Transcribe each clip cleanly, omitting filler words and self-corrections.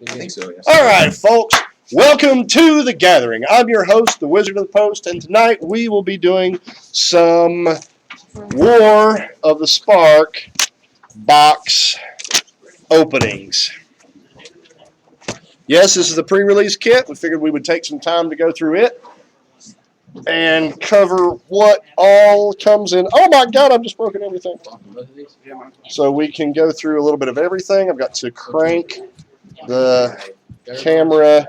I think so, yes. All right, folks. Welcome to The Gathering. I'm your host, the Wizard of the Post, and tonight we will be doing some War of the Spark box openings. Yes, this is a pre-release kit. We figured we would take some time to go through it and cover what all comes in. Oh my God, I've just broken everything. So we can go through a little bit of everything. I've got to crank the camera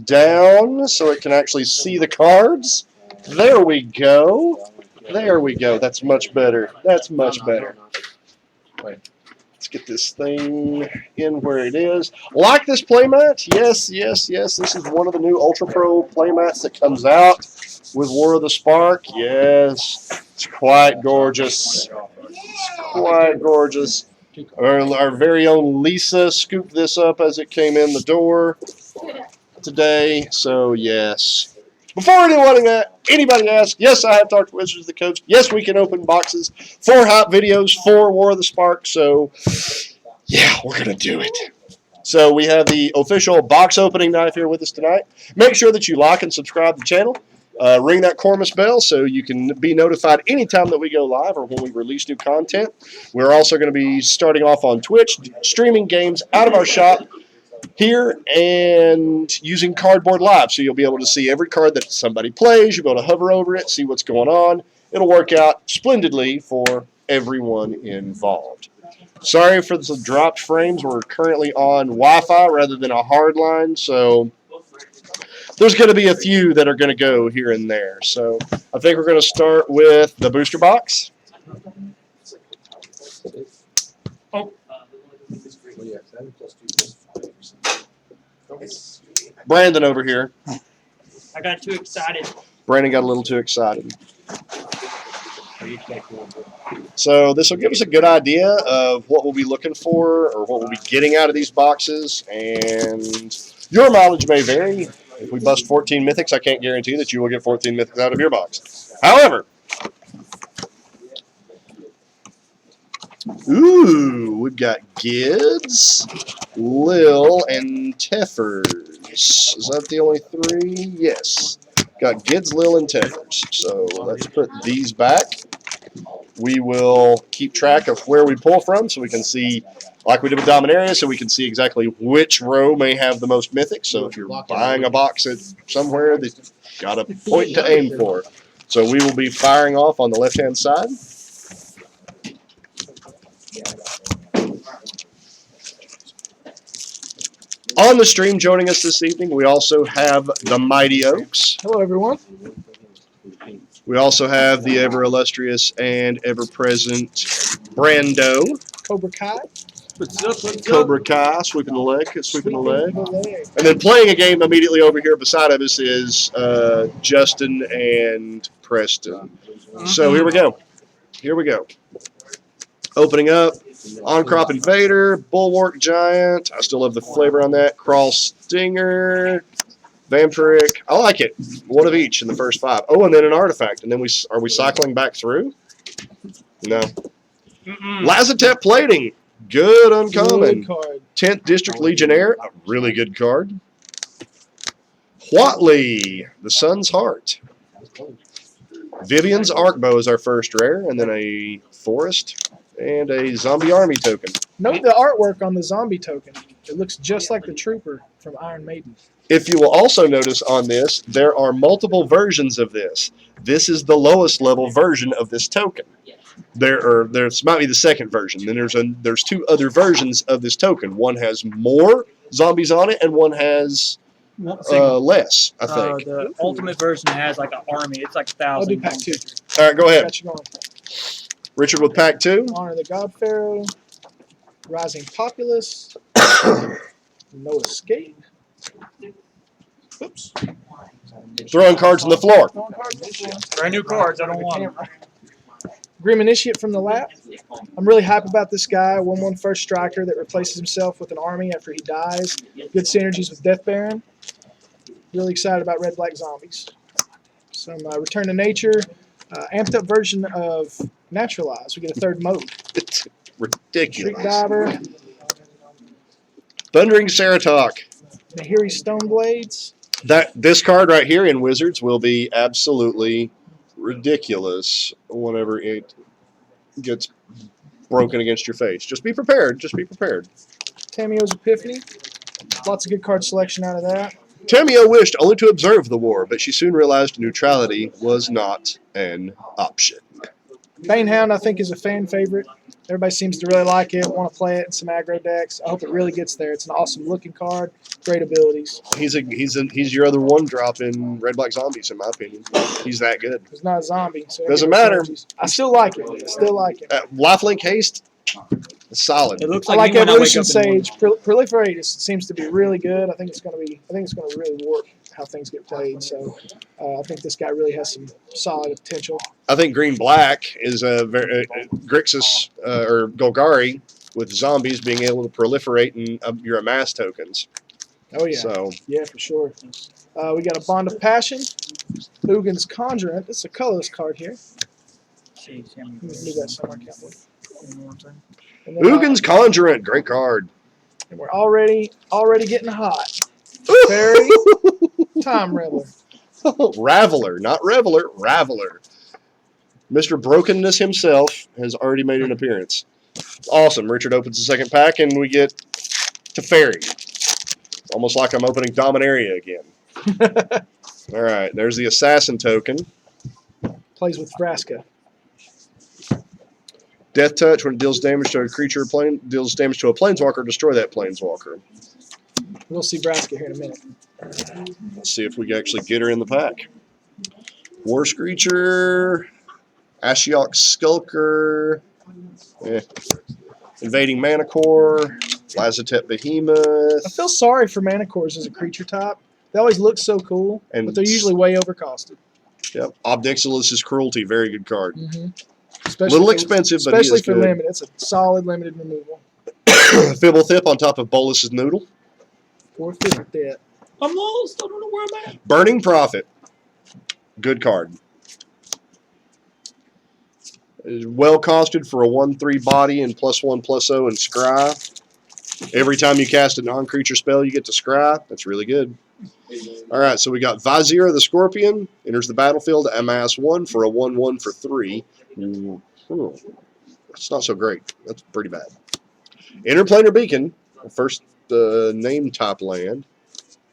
down so it can actually see the cards. There we go. There we go. That's much better. That's much better. Let's get this thing in where it is. Like this playmat? Yes, yes, yes. This is one of the new Ultra Pro playmats that comes out with War of the Spark. Yes. It's quite gorgeous. It's quite gorgeous. Our very own Lisa scooped this up as it came in the door today. So, yes. Before anybody asks, yes, I have talked to Wizards of the Coast. Yes, we can open boxes for hot videos for War of the Spark. So, yeah, we're going to do it. So, we have the official box opening knife here with us tonight. Make sure that you like and subscribe to the channel. Ring that Cormus bell so you can be notified anytime that we go live or when we release new content. We're also going to be starting off on Twitch, streaming games out of our shop here and using Cardboard Live. So you'll be able to see every card that somebody plays. You'll be able to hover over it, see what's going on. It'll work out splendidly for everyone involved. Sorry for the dropped frames. We're currently on Wi-Fi rather than a hard line, so there's going to be a few that are going to go here and there. So I think we're going to start with the booster box. Oh. Brandon over here. I got too excited. Brandon got a little too excited. So this will give us a good idea of what we'll be looking for or what we'll be getting out of these boxes. And your mileage may vary. If we bust 14 mythics, I can't guarantee that you will get 14 mythics out of your box. However, we've got Gids, Lil, and Teffers. Is that the only three? Yes. Got Gids, Lil, and Teffers. So let's put these back. We will keep track of where we pull from so we can see, like we did with Dominaria, so we can see exactly which row may have the most mythics. So if you're buying a box at somewhere, you've got a point to aim for. So we will be firing off on the left-hand side. On the stream joining us this evening, we also have the Mighty Oaks. Hello, everyone. We also have the ever-illustrious and ever-present Brando. Cobra Kai. Cobra Kai, sweeping the leg. And then playing a game immediately over here beside of us is Justin and Preston. So here we go. Here we go. Opening up. On-Crop Invader, Bulwark Giant. I still love the flavor on that. Crawl Stinger, Vampiric. I like it. One of each in the first 5. Oh, and then an artifact. And then are we cycling back through? No. Lazotep Plating. Good uncommon. 10th District Legionnaire. A really good card. Huatley, the Sun's Heart. Vivian's Arkbow is our first rare. And then a Forest. And a Zombie Army token. Note the artwork on the zombie token. It looks just like the Trooper from Iron Maiden. If you will also notice on this, there are multiple versions of this. This is the lowest level version of this token. There's might be the second version. Then there's 2 other versions of this token. One has more zombies on it, and one has less, I think. The ultimate version has like an army. It's like 1,000. I'll do pack 2. All right, go ahead. Got you going. Richard with pack 2. Honor the God Pharaoh. Rising Populace. No Escape. Oops. Throwing cards on the floor. Brand new cards. I don't want them. Grim Initiate from the lap. I'm really hype about this guy. 1/1 first striker that replaces himself with an army after he dies. Good synergies with Death Baron. Really excited about Red Black Zombies. Some Return to Nature. Amped up version of Naturalize. We get a 3rd mode. It's ridiculous. Street Diver. Thundering Ceratok. Nahiri Stoneblades. This card right here in Wizards will be absolutely ridiculous whenever it gets broken against your face. Just be prepared. Just be prepared. Tamio's Epiphany. Lots of good card selection out of that. Tamio wished only to observe the war, but she soon realized neutrality was not an option. Banehound, I think, is a fan favorite. Everybody seems to really like it, want to play it in some aggro decks. I hope it really gets there. It's an awesome looking card, great abilities. He's your other one drop in Red Black Zombies, in my opinion. He's that good. It's not a zombie, so Doesn't matter. I still like it. Still like it. Lifelink Haste, solid. It looks I like like me when I wake Evolution up in the morning. Sage. Proliferate seems to be really good. I think it's going to really work how things get played. So I think this guy really has some solid potential. I think Green Black is a very Grixis or Golgari with zombies being able to proliferate in your amass tokens. Oh yeah, So yeah, for sure. We got a Bond of Passion, Ugin's Conjurant. It's a colorless card here. See, Let me move that somewhere, Cowboy. And then, Ugin's Conjurant, great card. and we're already getting hot. Fairy, Time Raveler. Raveler, not Reveler, Raveler. Mr. Brokenness himself has already made an appearance. Awesome. Richard opens the second pack, and we get Teferi. Almost like I'm opening Dominaria again. All right, there's the Assassin token. Plays with Vraska. Death Touch, when it deals damage to a creature, deals damage to a Planeswalker, destroy that Planeswalker. We'll see Vraska here in a minute. Let's see if we can actually get her in the pack. War Screecher, Ashiok Skulker, Invading Manticore, Lazotep Behemoth. I feel sorry for Manticores as a creature type. They always look so cool, And but they're usually way overcosted. Yep. Obnixilus's Cruelty, very good card. Especially Little expensive, but he especially is for good. limited. It's a solid limited removal. Fibblethip on top of Bolus's Noodle. 450. I'm lost. I don't know where I'm at. Burning Prophet, good card. Is well costed for a 1/3 body and +1/+0 and scry. Every time you cast a non-creature spell, you get to scry. That's really good. All right, so we got Vizier the Scorpion. Enters the battlefield, amass 1 for a 1/1 for 3. That's not so great. That's pretty bad. Interplanar Beacon, first name type land.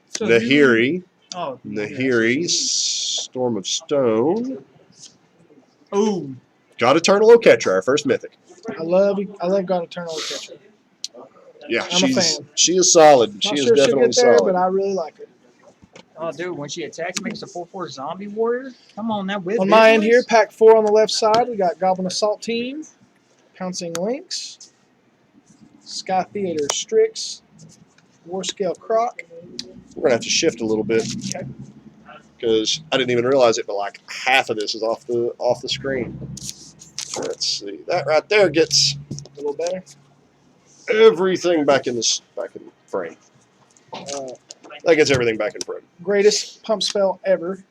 So Nahiri. Oh, Nahiri, Storm of Stone. Ooh. God Eternal Oketra, our first mythic. I love God Eternal Catcher. Yeah, I'm a fan. she is solid. She Not is sure she'll definitely get there, solid. but I really like her. Oh, dude, when she attacks, makes a 4/4 zombie warrior. Come on, that with On my end here, vigilance? pack 4 on the left side, we got Goblin Assault Team, Pouncing Lynx, Sky Theater Strix, Warscale Croc. We're gonna have to shift a little bit Okay. because I didn't even realize it, but like half of this is off the screen. Let's see. That right there gets A little better. everything back in frame. That gets everything back in frame. Greatest pump spell ever.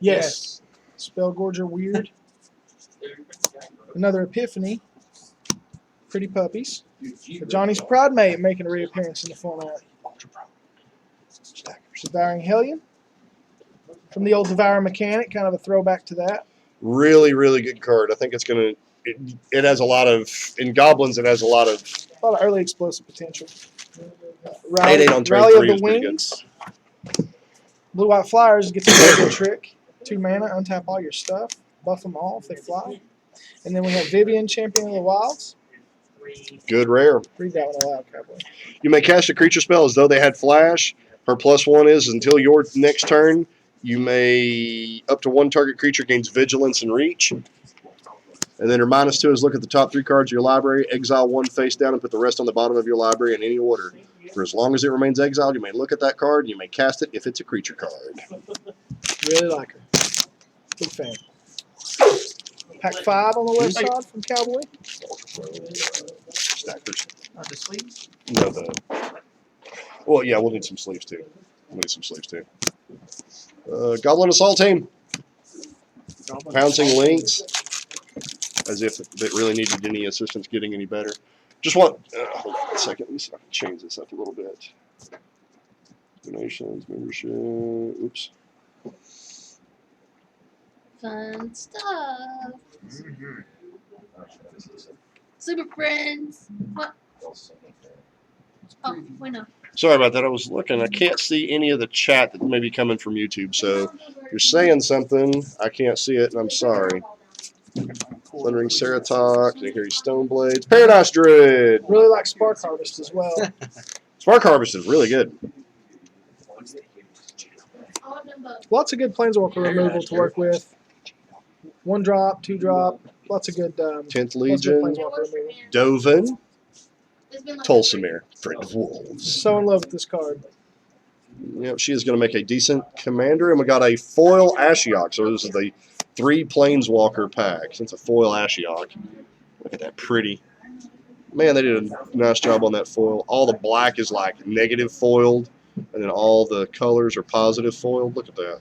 Yes. Spellgorger Weird. Another Epiphany. Pretty Puppies. Johnny's Pride Mate making a reappearance in the format. Devouring Hellion. From the old Devour mechanic, kind of a throwback to that. Really, really good card. I think it's gonna. It has a lot of in goblins. It has a lot of A lot of early explosive potential. 8/8 on turn Rally 3 of is the pretty good. Wings. Blue White Flyers gets a very good trick. 2 mana, untap all your stuff. Buff them all if they fly. And then we have Vivian, Champion of the Wilds. Good rare. Read that one aloud, Cowboy. You may cast a creature spell as though they had flash. Her +1 is until your next turn, you may up to 1 target creature gains vigilance and reach. And then her -2 is look at the top 3 cards of your library, exile 1 face down, and put the rest on the bottom of your library in any order. For as long as it remains exiled, you may look at that card and you may cast it if it's a creature card. Really like her. Big fan. Pack 5 on the left side from Cowboy. Stackers. The sleeves? No, well, yeah, we'll need some sleeves too. Goblin Assault Team. Pouncing Lynx. As if it really needed any assistance getting any better. Just want. Hold on a second. Let me see if I can change this up a little bit. Donations, membership. Oops. Fun stuff. Super Friends. What? Oh, wait, no. Sorry about that. I was looking. I can't see any of the chat that may be coming from YouTube. So if you're saying something, I can't see it, and I'm sorry. Thundering Ceratok, Harry Stoneblades, Paradise Druid. Really like Spark Harvest as well. Spark Harvest is really good. Lots of good Planeswalker removal to work with. 1 drop, 2 drop. Lots of good. 10th lots of good Legion, Planeswalker removal. Dovin, Tulsamir, Friend of Wolves. So in love with this card. Yep, she is going to make a decent commander, and we got a foil Ashiok. So this is the 3 Planeswalker pack. It's a foil Ashiok. Look at that pretty. Man, they did a nice job on that foil. All the black is like negative foiled, and then all the colors are positive foiled. Look at that.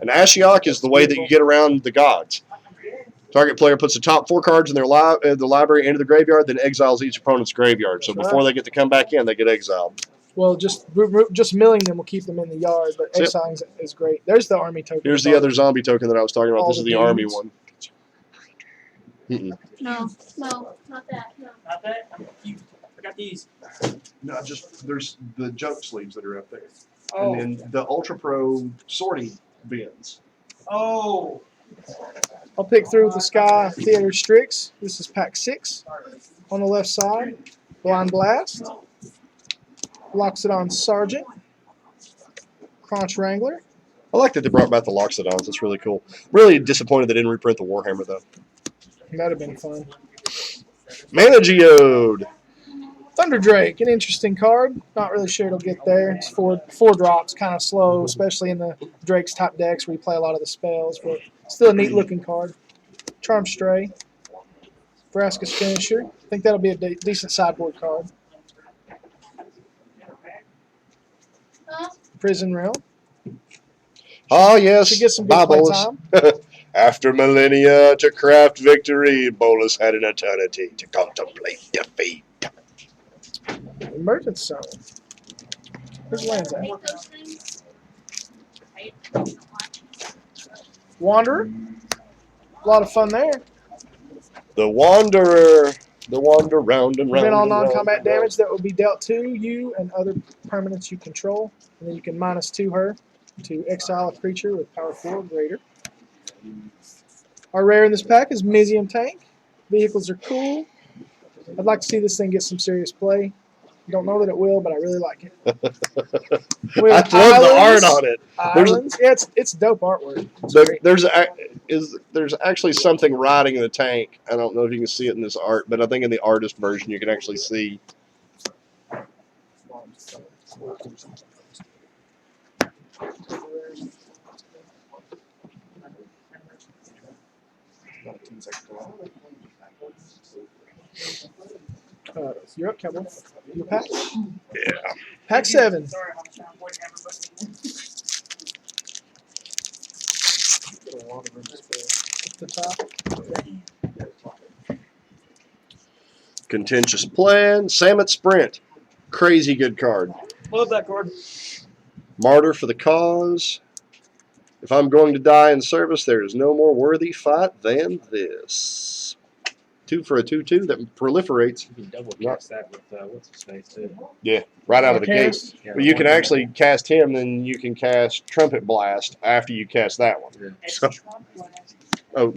An Ashiok is the way that you get around the gods. Target player puts the top 4 cards in their the library into the graveyard, then exiles each opponent's graveyard. So before they get to come back in, they get exiled. Well, just milling them will keep them in the yard, but Yep. exiling is great. There's the army token. Here's the other zombie token that I was talking about. All This is the the army dudes. one. No, not that. No. Not that? I'm confused. I got these. No, just there's the junk sleeves that are up there, Oh. and then the Ultra Pro sorting bins. Oh. I'll pick through with the Sky Theater Strix. This is pack 6. On the left side, Blind Blast. Loxodon Sergeant. Crunch Wrangler. I like that they brought back the Loxodons. That's really cool. Really disappointed they didn't reprint the Warhammer though. That'd have been fun. Mana Geode. Thunder Drake, an interesting card. Not really sure it'll get there. It's four drops, kind of slow, especially in the Drake's type decks where you play a lot of the spells, but still a neat looking card. Charm Stray. Vraska's Finisher. I think that'll be a decent sideboard card. Prison Realm. Oh yes, Should get some bye, good play Bolus. time. After millennia to craft victory, Bolus had an eternity to contemplate defeat. Emergence Zone. Where's lands at? Hate those things. Wanderer. A lot of fun there. The Wanderer. The wander round and round. Prevent all and round non-combat and round. damage that will be dealt to you and other permanents you control. And then you can -2 her to exile a creature with power 4 or greater. Our rare in this pack is Mizium Tank. Vehicles are cool. I'd like to see this thing get some serious play. Don't know that it will, but I really like it. We I have love the art islands. on it. There's- Islands. Yeah, it's dope artwork. It's great. There's actually something riding the tank. I don't know if you can see it in this art, but I think in the artist version you can actually see. You're up, Cowboy. Your pack. Yeah. Pack 7. Sorry, I'm trying to avoid hammer button. At the top. Contentious Plan. Samet Sprint. Crazy good card. Love that card. Martyr for the cause. If I'm going to die in service, there is no more worthy fight than this. 2 for a 2/2 that proliferates You can double cast that with what's his face too. right out of the gate. Cast. Yeah, But you can actually cast him, then you can cast Trumpet Blast after you cast that one. So, oh,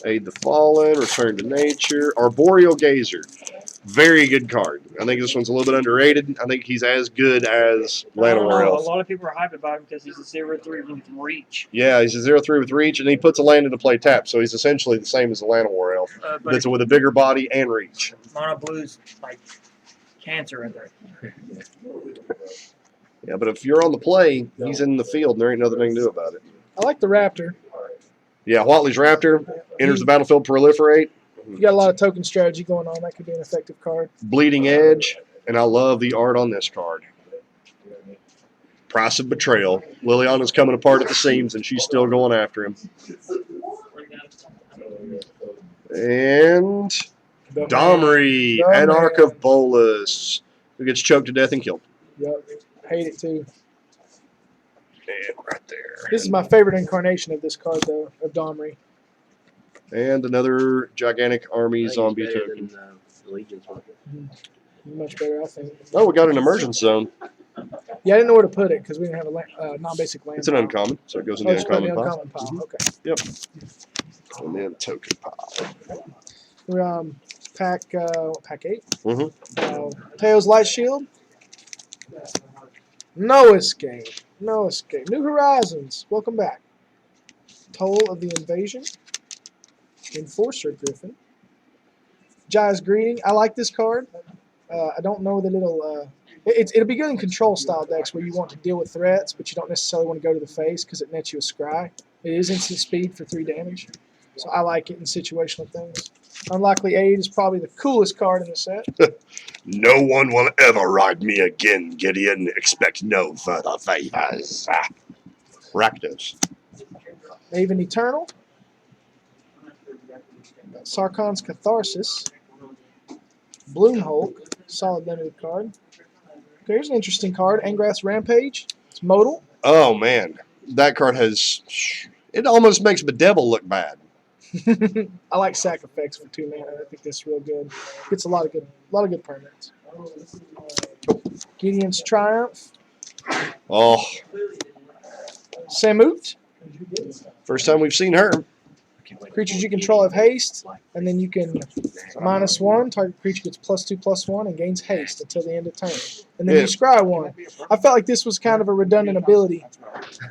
Aid the Fallen, Return to Nature, Arboreal Gazer. Very good card. I think this one's a little bit underrated. I think he's as good as I don't Llanowar know. A Elf. lot of people are hyped about him because he's a 0/3 with reach. Yeah, he's a 0/3 with reach, and he puts a land into play tap, so he's essentially the same as the Llanowar Elf. But That's with a bigger body and reach. Mono Blue's like cancer in there. Yeah, but if you're on the play, he's in the field, and there ain't nothing they can do about it. I like the Raptor. Yeah, Watley's Raptor enters the battlefield, proliferate. You got a lot of token strategy going on. That could be an effective card. Bleeding Edge, and I love the art on this card. Price of Betrayal. Liliana's coming apart at the seams, and she's still going after him. And The Domri, The Anarch man. of Bolus, who gets choked to death and killed. Yep. Hate it too. And right there. This is my favorite incarnation of this card, though, of Domri. And another gigantic army zombie token. Much better, I think. Oh, we got an emergence zone. Yeah, I didn't know where to put it because we didn't have a non-basic land. It's an pile. uncommon, so it goes in Oh, the just put it in uncommon the pile. uncommon pile. Okay. And then token pile. We're pack 8. Mhm. Teo's Light Shield. No escape. No escape. New Horizons. Welcome back. Toll of the Invasion. Enforcer Griffin. Jai's Greeting. I like this card. I don't know that it'll be good in control style decks where you want to deal with threats, but you don't necessarily want to go to the face because it nets you a scry. It is instant speed for 3 damage. So I like it in situational things. Unlikely Aid is probably the coolest card in the set. No one will ever ride me again, Gideon. Expect no further favors. Rakdos. Maven Eternal. Sarkon's Catharsis. Bloomhulk. Solid limited card. Okay, here's an interesting card. Angrath's Rampage. It's modal. Oh, man. That card has... It almost makes Bedevil look bad. I like sack effects for 2 mana. I think that's real good. Gets a lot of good permanents. Gideon's Triumph. Oh, Samut. first time we've seen her. Creatures you control have haste, and then you can -1. Target creature gets +2/+1 and gains haste until the end of turn. And then Yeah. you scry 1. I felt like this was kind of a redundant ability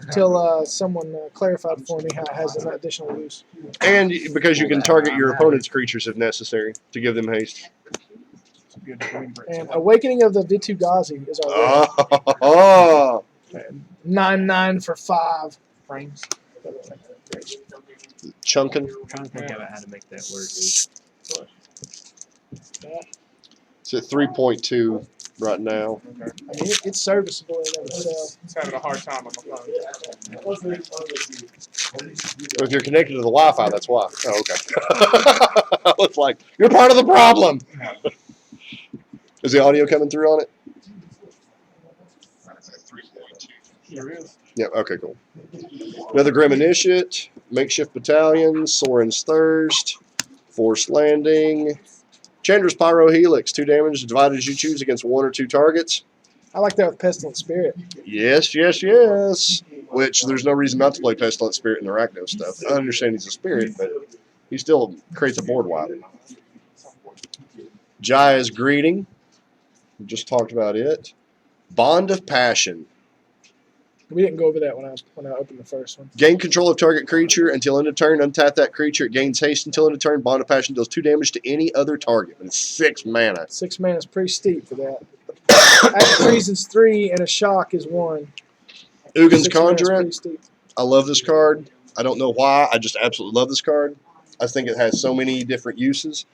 until someone clarified for me how it has an additional use. And because you can target your opponent's creatures if necessary to give them haste. And Awakening of the Vitu-Ghazi is our Oh, 9/9 for 5. Frames. chunking. I'm trying to think about how to make that work. It's at 3.2 right now. I mean, it's serviceable in and of itself. It's having a hard time on my phone. If you're connected to the Wi-Fi, that's why. Oh, okay. I was like, you're part of the problem. Is the audio coming through on it? Yep, okay, cool. Another Grim Initiate, Makeshift Battalion, Soren's Thirst, Forced Landing, Chandra's Pyro Helix, 2 damage, divided as you choose against 1 or 2 targets. I like that with Pestilent Spirit. Yes, yes, yes. Which there's no reason not to play Pestilent Spirit in the Arachno stuff. I understand he's a spirit, but he still creates a board wipe. Jaya's Greeting. We just talked about it. Bond of Passion. We didn't go over that when I opened the first one. Gain control of target creature until end of turn. Untap that creature. It gains haste until end of turn. Bond of Passion deals 2 damage to any other target. And it's 6 mana. 6 mana is pretty steep for that. Active Reason's 3 and a Shock is 1. Ugin's 6 mana is pretty Conjurant. steep. I love this card. I don't know why. I just absolutely love this card. I think it has so many different uses.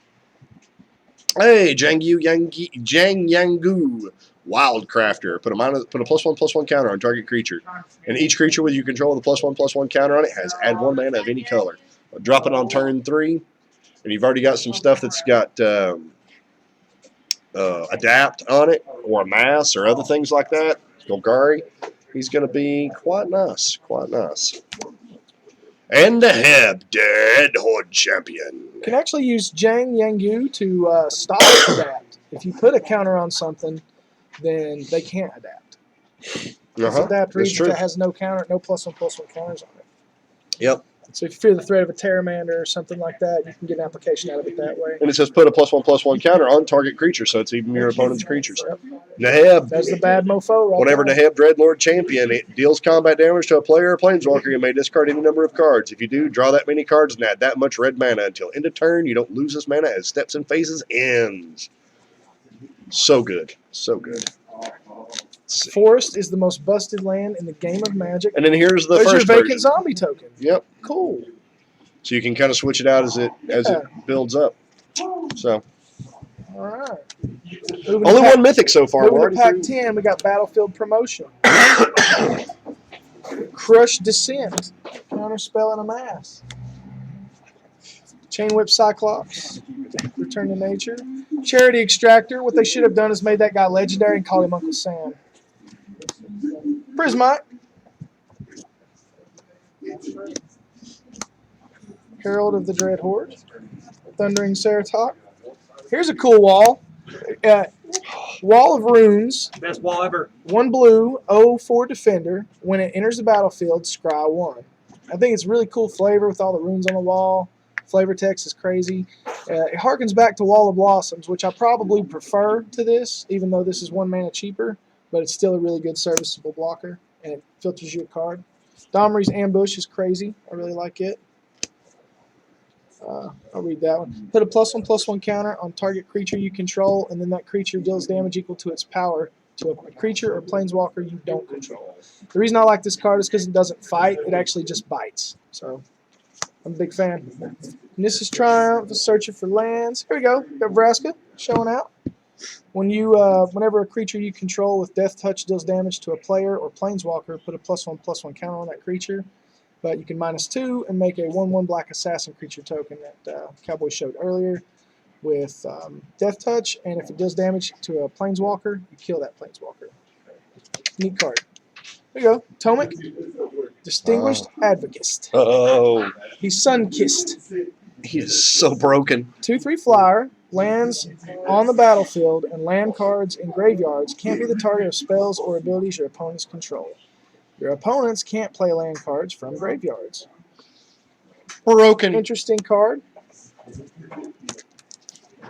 Hey, Jang Yangu, Wildcrafter. Put a +1/+1 counter on target creature. And each creature with you control with a +1/+1 counter on it has add 1 mana of any color. Drop it on turn 3. And you've already got some stuff that's got Adapt on it, or Mass, or other things like that. Golgari. He's going to be quite nice. Quite nice. And the Heb, Dead Horde Champion. You can actually use Jang Yangu to stop adapt. If you put a counter on something, then they can't adapt. Uh-huh. Adapt That's reads true. that has no counter, no +1/+1 counters on it. Yep. So if you fear the threat of a Terramander or something like that, you can get an application out of it that way. And it says put a +1/+1 counter on target creature, so it's even your opponent's creatures. Yep. Neheb. That's the bad mofo right Whenever there. Neheb Dreadlord Champion, it deals combat damage to a player or planeswalker, you may discard any number of cards. If you do, draw that many cards and add that much red mana. Until end of turn, you don't lose this mana as steps and phases ends. So good. So good. Let's see. Forest is the most busted land in the game of Magic. And then here's the There's your first vacant version. zombie token. Yep. Cool. So you can kind of switch it out as it builds up. So All right. only one mythic so far. We're Moving to already Pack through. 10, we got Battlefield Promotion. Crush Descent. Counterspell and a mass. Chain Whip Cyclops, Return to Nature. Charity Extractor, what they should have done is made that guy legendary and called him Uncle Sam. Prismite. Herald of the Dread Horde. Thundering Ceratok. Here's a cool wall. Wall of Runes. Best wall ever. 1 blue, 0 defender. When it enters the battlefield, scry 1. I think it's really cool flavor with all the runes on the wall. Flavor text is crazy. It harkens back to Wall of Blossoms, which I probably prefer to this, even though this is 1 mana cheaper. But it's still a really good serviceable blocker, and it filters you a card. Domri's Ambush is crazy. I really like it. I'll read that one. Put a +1/+1 counter on target creature you control, and then that creature deals damage equal to its power to a creature or planeswalker you don't control. The reason I like this card is because it doesn't fight; it actually just bites. So I'm a big fan. Nissa's Triumph, Searching for Lands. Here we go. Got Vraska showing out. Whenever a creature you control with Death Touch deals damage to a player or planeswalker, put a +1/+1 counter on that creature. But you can -2 and make a 1/1 black assassin creature token that Cowboy showed earlier with Death Touch. And if it does damage to a planeswalker, you kill that planeswalker. Neat card. There you go. Tomic, Distinguished Advocate. Oh, He's sun-kissed. he's so broken. 2/3 flyer, lands on the battlefield, and land cards in graveyards can't be the target of spells or abilities your opponents control. Your opponents can't play land cards from graveyards. Broken. Interesting card.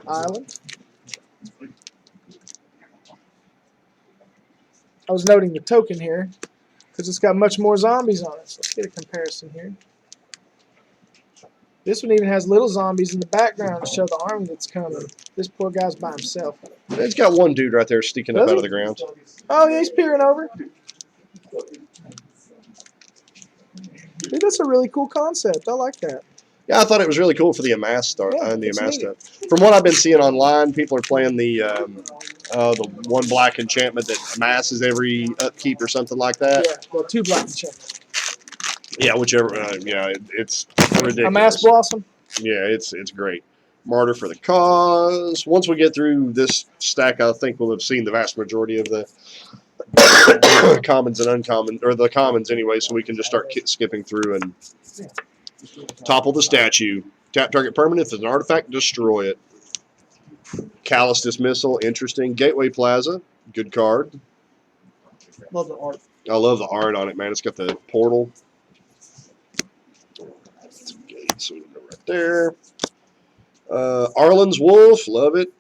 Island. I was noting the token here because it's got much more zombies on it. So let's get a comparison here. This one even has little zombies in the background to show the army that's coming. This poor guy's by himself. It's got one dude right there sticking up Does out he? of the ground. Oh, yeah, he's peering over. I think that's a really cool concept. I like that. Yeah, I thought it was really cool for the amass start Yeah, and the it's amass neat. stuff. From what I've been seeing online, people are playing the 1 black enchantment that amasses every upkeep or something like that. Yeah, well, 2 black enchantments. Yeah, whichever. It's ridiculous. A Mass Blossom. Yeah, it's great. Martyr for the cause. Once we get through this stack, I think we'll have seen the vast majority of the commons and uncommon, or the commons anyway, so we can just start skipping through and topple the statue. Tap target permanent. If it's an artifact, destroy it. Callous Dismissal, interesting. Gateway Plaza, good card. Love the art. I love the art on it, man. It's got the portal. Some gates, so we can go right there. Arlen's Wolf, love it.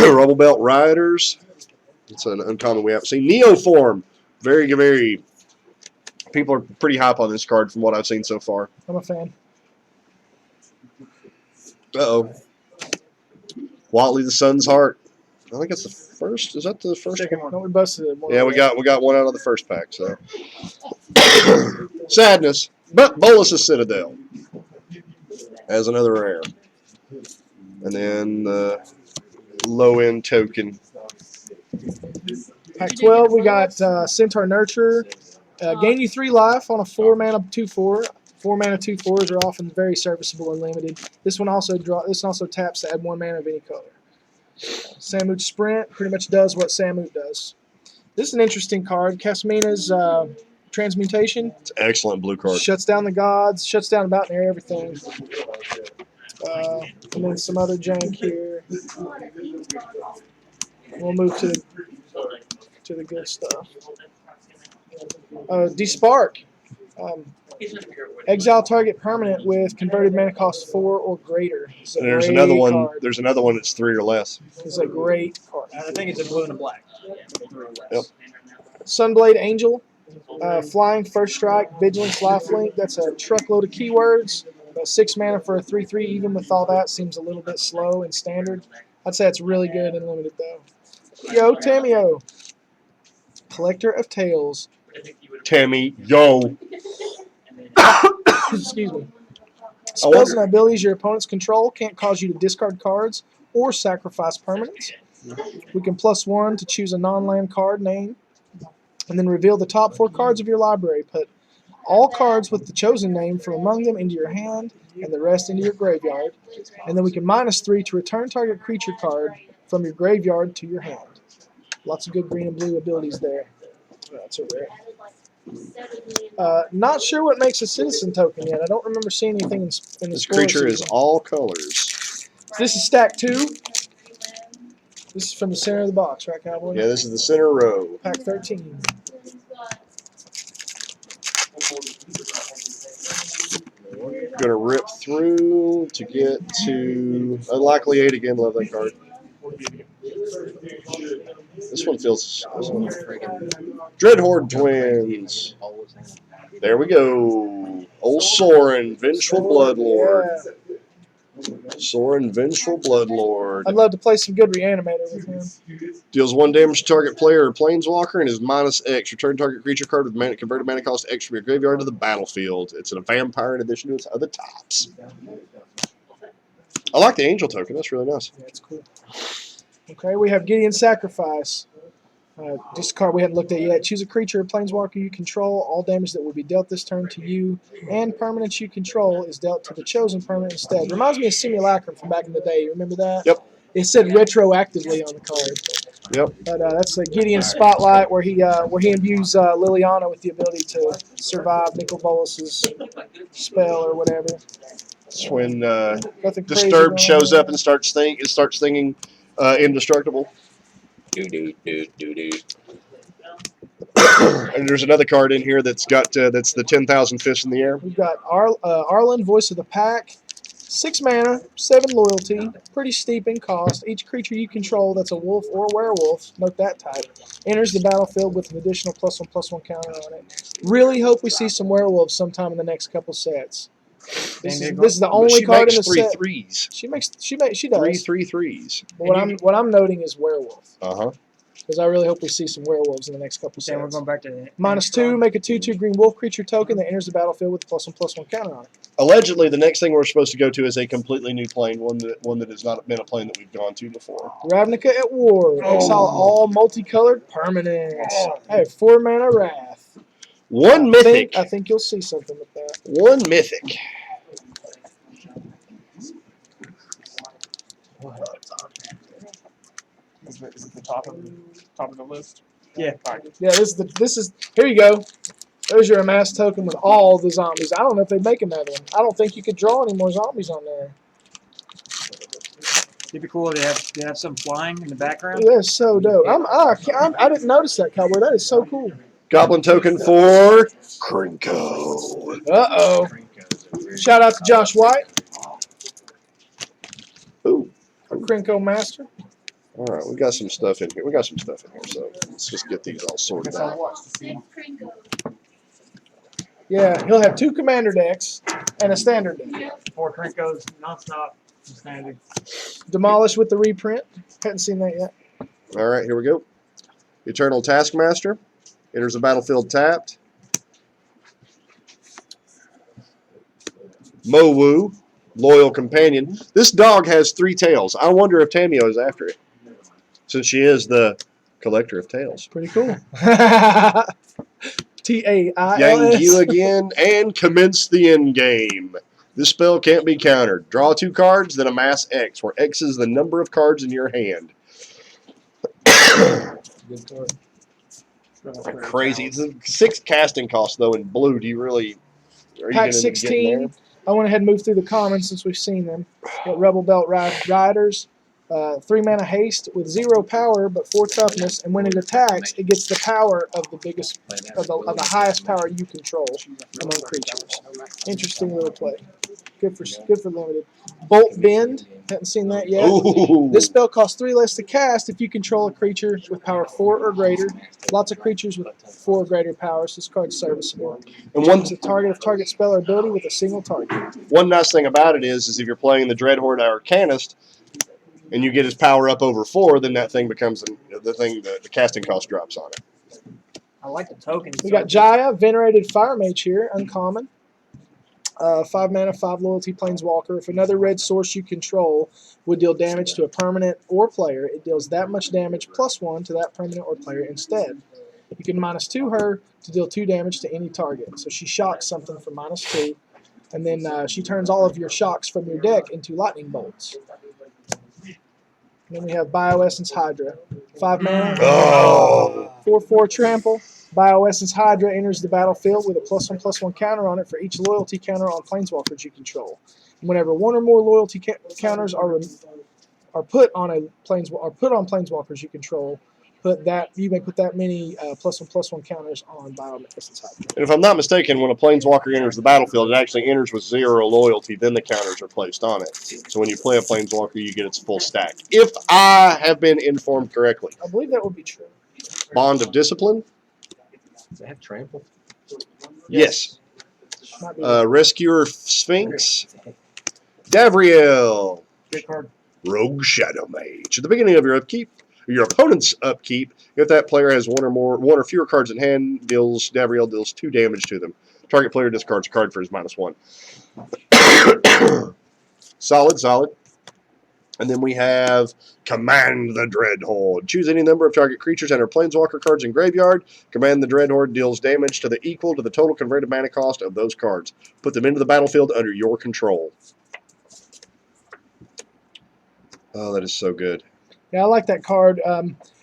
Rubble Belt Riders. It's an uncommon we haven't seen. Neoform, very, very. People are pretty hype on this card from what I've seen so far. I'm a fan. Uh-oh. Watley the Sun's Heart. I think it's the first. Is that the first one? No, we busted it. Yeah, we got one out of the first pack. So Sadness, but Bolus's Citadel as another rare, and then low end token. Pack 12, we got Centaur Nurturer. Gain you 3 life on a 4 mana 2/4. 4 mana 2/4s are often very serviceable and limited. This one also taps to add 1 mana of any color. Samut Sprint pretty much does what Samut does. This is an interesting card. Kasmina's Transmutation. It's an excellent blue card. Shuts down the gods, shuts down about near everything. And then some other jank here. We'll move to the good stuff. Despark. Exile target permanent with converted mana cost 4 or greater. It's a And there's great another one. card. There's another one that's 3 or less. It's a great card. I think it's a blue and a black. Yep. Sunblade Angel. Flying, first strike, vigilance, lifelink. That's a truckload of keywords. 6 mana for a 3/3, even with all that, seems a little bit slow in standard. I'd say it's really good in limited, though. Yo, Tamio. Collector of Tales. Tammy, yo. Excuse me. Spells and abilities your opponents control can't cause you to discard cards or sacrifice permanents. We can +1 to choose a non-land card name, and then reveal the top 4 cards of your library. Put all cards with the chosen name from among them into your hand and the rest into your graveyard. And then we can -3 to return target creature card from your graveyard to your hand. Lots of good green and blue abilities there. That's a rare. Not sure what makes a citizen token yet. I don't remember seeing anything in the This score creature is season. all colors. This is stack 2. This is from the center of the box, right, Cowboy? Yeah, this is the center row. Pack 13. Gonna rip through to get to Unlikely 8 again. Love that card. This one feels. Dreadhorde Twins. There we go. Old Sorin, Vengeful Bloodlord. Yeah. Sorin, Vengeful Bloodlord. I'd love to play some good Reanimator with him. Deals 1 damage to target player or planeswalker and is -X. Return target creature card with mana, converted mana cost X from your graveyard to the battlefield. It's a vampire in addition to its other types. I like the angel token. That's really nice. Yeah, it's cool. Okay, we have Gideon Sacrifice. Just a card we haven't looked at yet. Choose a creature or planeswalker you control. All damage that will be dealt this turn to you and permanents you control is dealt to the chosen permanent instead. Reminds me of Simulacrum from back in the day. You remember that? Yep. It said retroactively on the card. Yep. But that's a Gideon Spotlight where he imbues Liliana with the ability to survive Nicol Bolas's spell or whatever. It's when Nothing crazy Disturbed going shows on. up and starts singing Indestructible. And there's another card in here that's got that's the 10,000 fists in the air. We've got Arlen, Voice of the Pack, 6 mana, 7 loyalty, pretty steep in cost. Each creature you control that's a wolf or werewolf, note that type, enters the battlefield with an additional +1/+1 counter on it. Really hope we see some werewolves sometime in the next couple sets. This is the only She card in makes the three set. threes. She does. 3/3s. But what I'm noting is werewolf Uh-huh. because I really hope we see some werewolves in the next couple Then we're sets. going back to -2, make a 2/2 green wolf creature token that enters the battlefield with a +1/+1 counter on it. Allegedly, the next thing we're supposed to go to is a completely new plane, one that has not been a plane that we've gone to before. Ravnica at War. Exile all multicolored permanents. Hey, 4 mana Wrath. One mythic. I think you'll see something with that. One mythic. Is it the top of the list? Yeah. Yeah, this is here you go. There's your amass token with all the zombies. I don't know if they make another one. I don't think you could draw any more zombies on there. It'd be cool if they have some flying in the background. That's so dope. I didn't notice that, Cowboy. That is so cool. Goblin token for Krinko. Uh-oh. Shout out to Josh White, Ooh. Krinko Master. All right, we got some stuff in here. So let's just get these all sorted out. Yeah, he'll have 2 commander decks and a standard deck. 4 Krinkos nonstop standard. Demolish with the reprint. Hadn't seen that yet. All right, here we go. Eternal Taskmaster enters the battlefield tapped. Mowu, Loyal Companion. This dog has 3 tails. I wonder if Tamio is after it, since she is the collector of tails. Pretty cool. Tails. Yang you again and commence the end game. This spell can't be countered. Draw 2 cards, then amass X, where X is the number of cards in your hand. Crazy. It's a 6 casting cost though in blue. Do you really? Are you Pack gonna get 16. there? I went ahead and moved through the commons since we've seen them. Got Rebel Belt Riders. 3 mana haste with 0 power but 4 toughness, and when it attacks, it gets the power of the biggest of the highest power you control among creatures. Interesting little play. Good for limited. Bolt Bend. Haven't seen that yet. Ooh. This spell costs 3 less to cast if you control a creature with power 4 or greater. Lots of creatures with 4 or greater powers. This card's serviceable. And Change the target of target spell or ability with a single target. one nice thing about it is if you're playing the Dreadhorde Arcanist and you get his power up over 4, then that thing becomes the casting cost drops on it. I like the tokens. We got Jaya, Venerated Fire Mage here, uncommon. 5 mana, 5 loyalty planeswalker. If another red source you control would deal damage to a permanent or player, it deals that much damage +1 to that permanent or player instead. You can -2 her to deal 2 damage to any target. So she shocks something for -2, and then she turns all of your shocks from your deck into lightning bolts. And then we have Bioessence Hydra. 5 mana, Oh. 4/4 trample. Bioessence Hydra enters the battlefield with a +1/+1 counter on it for each loyalty counter on planeswalkers you control. And whenever one or more loyalty counters are put on planeswalkers you control, you may put that many +1/+1 counters on Bioessence Hydra. And if I'm not mistaken, when a planeswalker enters the battlefield, it actually enters with 0 loyalty. Then the counters are placed on it. So when you play a planeswalker, you get its full stack. If I have been informed correctly. I believe that would be true. Bond of Discipline? Does it have trample? Yes. Might be Rescuer Sphinx? Davriel. Good card. Rogue Shadow Mage. At the beginning of your upkeep, or your opponent's upkeep, if that player has one or fewer cards in hand, Davriel deals 2 damage to them. Target player discards a card for his -1. Solid. And then we have Command the Dreadhorde. Choose any number of target creatures and/or planeswalker cards in graveyard. Command the Dreadhorde deals damage to the equal to the total converted mana cost of those cards. Put them into the battlefield under your control. Oh, that is so good. Yeah, I like that card.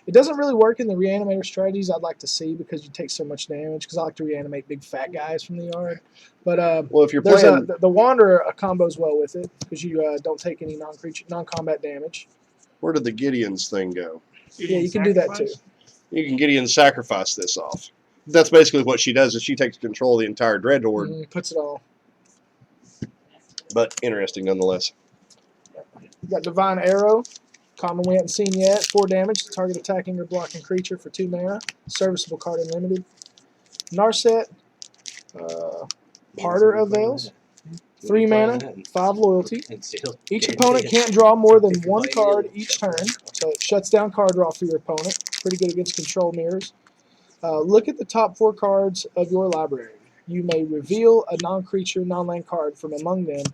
It doesn't really work in the reanimator strategies I'd like to see because you take so much damage, because I like to reanimate big fat guys from the yard. But Well, if you're there's playing, the Wanderer combos well with it because you don't take any non-combat damage. where did the Gideon's thing go? Yeah, you can do that too. You can Gideon sacrifice this off. That's basically what she does. Is she takes control of the entire Dreadhorde, Puts it all. but interesting nonetheless. You got Divine Arrow. Common we haven't seen yet. 4 damage to target attacking or blocking creature for 2 mana. Serviceable card unlimited. Narset. Parter of Veils. 3 mana, 5 loyalty. Each opponent can't draw more than 1 card each turn, so it shuts down card draw for your opponent. Pretty good against control mirrors. Look at the top 4 cards of your library. You may reveal a non-creature, non-land card from among them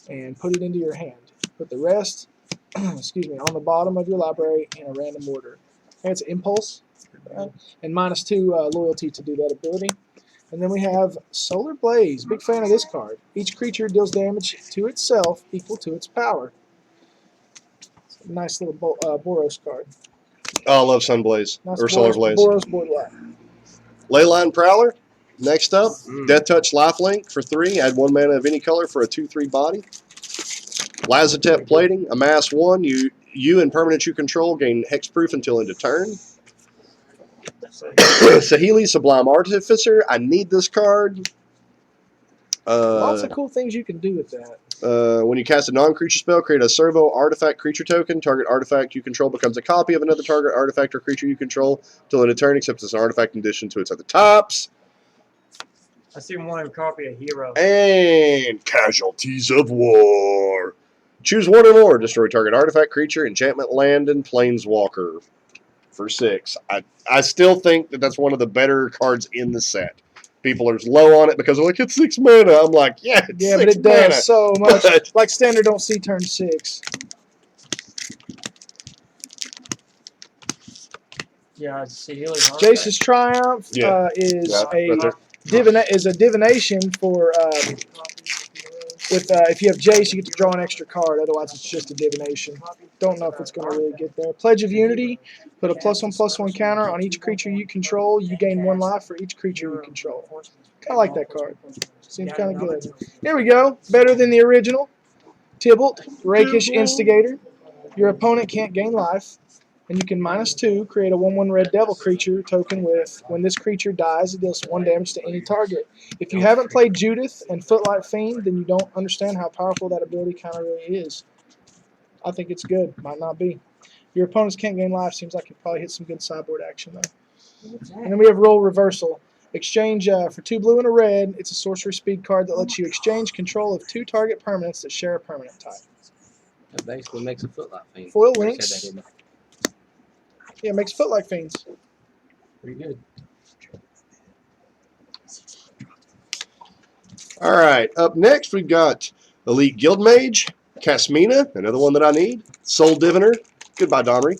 and put it into your hand. Put the rest on the bottom of your library in a random order. And it's Impulse, and -2 loyalty to do that ability. And then we have Solar Blaze. Big fan of this card. Each creature deals damage to itself equal to its power. Nice little Boros card. Oh, I love Sunblaze, Nice or Solar Blaze. Boros Boardwalk. Leyline Prowler. Next up, Death Touch Lifelink for 3. Add 1 mana of any color for a 2/3 body. Lazotep Plating. Amass 1. You and permanents you control gain hexproof until end of turn. Saheeli Sublime Artificer. I need this card. Lots of cool things you can do with that. When you cast a non-creature spell, create a servo artifact creature token. Target artifact you control becomes a copy of another target artifact or creature you control till end of turn, except it's an artifact in addition to its other types. I see one copy of Hero. And Casualties of War. Choose 1 or more. Destroy target artifact, creature, enchantment, land, and planeswalker for 6. I still think that that's one of the better cards in the set. People are low on it because they're like, it's 6 mana. I'm like, yeah, it's 6 but it mana. does so much. But- Like Standard don't see turn 6. Yeah, I see Healer's Heart. Jace's Triumph Yeah. is Yeah, right there. a divination for if you have Jace, you get to draw an extra card. Otherwise, it's just a divination. Don't know if it's going to really get there. Pledge of Unity. Put a +1/+1 counter on each creature you control. You gain 1 life for each creature you control. Kind of like that card. Seems kind of good. Here we go. Better than the original. Tybalt, Rakish Instigator. Your opponent can't gain life. And you can -2 create a 1/1 Red Devil creature token with, when this creature dies, it deals 1 damage to any target. If you haven't played Judith and Footlight Fiend, then you don't understand how powerful that ability kind of really is. I think it's good. Might not be. Your opponents can't gain life. Seems like you probably hit some good sideboard action there. And then we have Role Reversal. Exchange for 2 blue and a red. It's a sorcery speed card that lets you exchange control of 2 target permanents that share a permanent type. That basically makes a Footlight Fiend. Foil Said links. that, didn't it? Yeah, it makes Footlight Fiends. Pretty good. All right, up next we've got Elite Guildmage, Casmina, another one that I need, Soul Diviner. Goodbye, Donnery.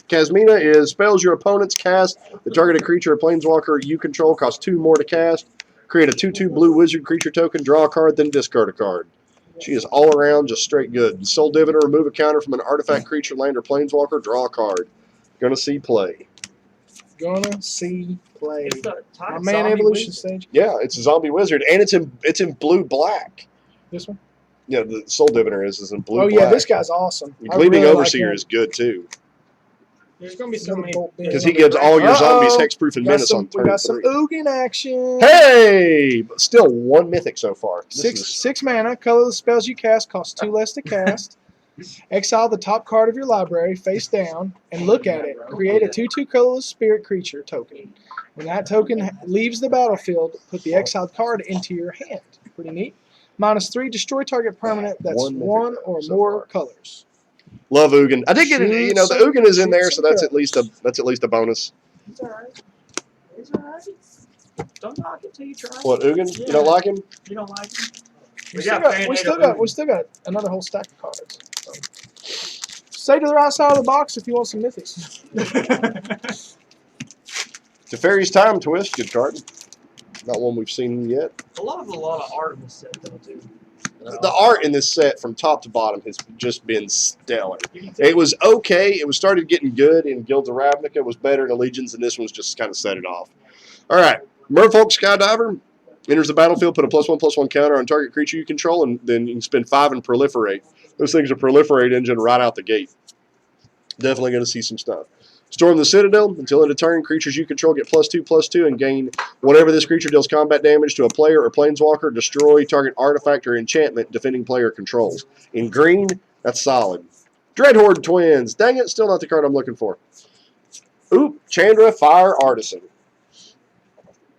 Casmina is spells your opponent's cast. The targeted creature or planeswalker you control costs 2 more to cast. Create a 2/2 blue wizard creature token, draw a card, then discard a card. She is all around just straight good. Soul Diviner, remove a counter from an artifact, creature, land, or planeswalker, draw a card. Gonna see play. Gonna see play. It's the My type man zombie evolution wizard. stage. Yeah, it's a zombie wizard, and it's in blue black. This one. Yeah, the Soul Diviner is in blue Oh black. yeah, this guy's awesome. I Gleaming really like Overseer him. is good too, There's gonna be so Another many. bolt bin. because he gives all your zombies hexproof and We got menace some, on we turn got some 3. Ugin action. Hey, but still 1 mythic so far. This is- Six mana. Colorless spells you cast cost 2 less to cast. Exile the top card of your library face down and look at it. Create a 2/2 colorless spirit creature token. When that token leaves the battlefield, put the exiled card into your hand. Pretty neat. -3, destroy target permanent that's One mythic one or so more far. colors. Love Ugin. I did get it. You know, the Ugin is in there, Shoot so some that's at least a bonus. It's alright. It's alright. Don't knock it till you try. What Ugin? You Yeah. don't like him? You don't like it? We still got another whole stack of cards. So. Stay to the right side of the box if you want some mythics. Teferi's Time Twist, good card. Not one we've seen yet. a lot of art in this set though too. The art in this set from top to bottom has just been stellar. It was okay. It was started getting good in Guilds of Ravnica. It was better in Legions, and this one's just kind of set it off. All right. Merfolk Skydiver enters the battlefield, put a +1/+1 counter on target creature you control, and then you can spend 5 and proliferate. Those things are proliferate engine right out the gate. Definitely going to see some stuff. Storm the Citadel. Until end of turn, creatures you control get +2/+2 and gain whenever this creature deals combat damage to a player or planeswalker, destroy target artifact or enchantment defending player controls. In green, that's solid. Dreadhorde Twins. Dang it, still not the card I'm looking for. Oop, Chandra Fire Artisan.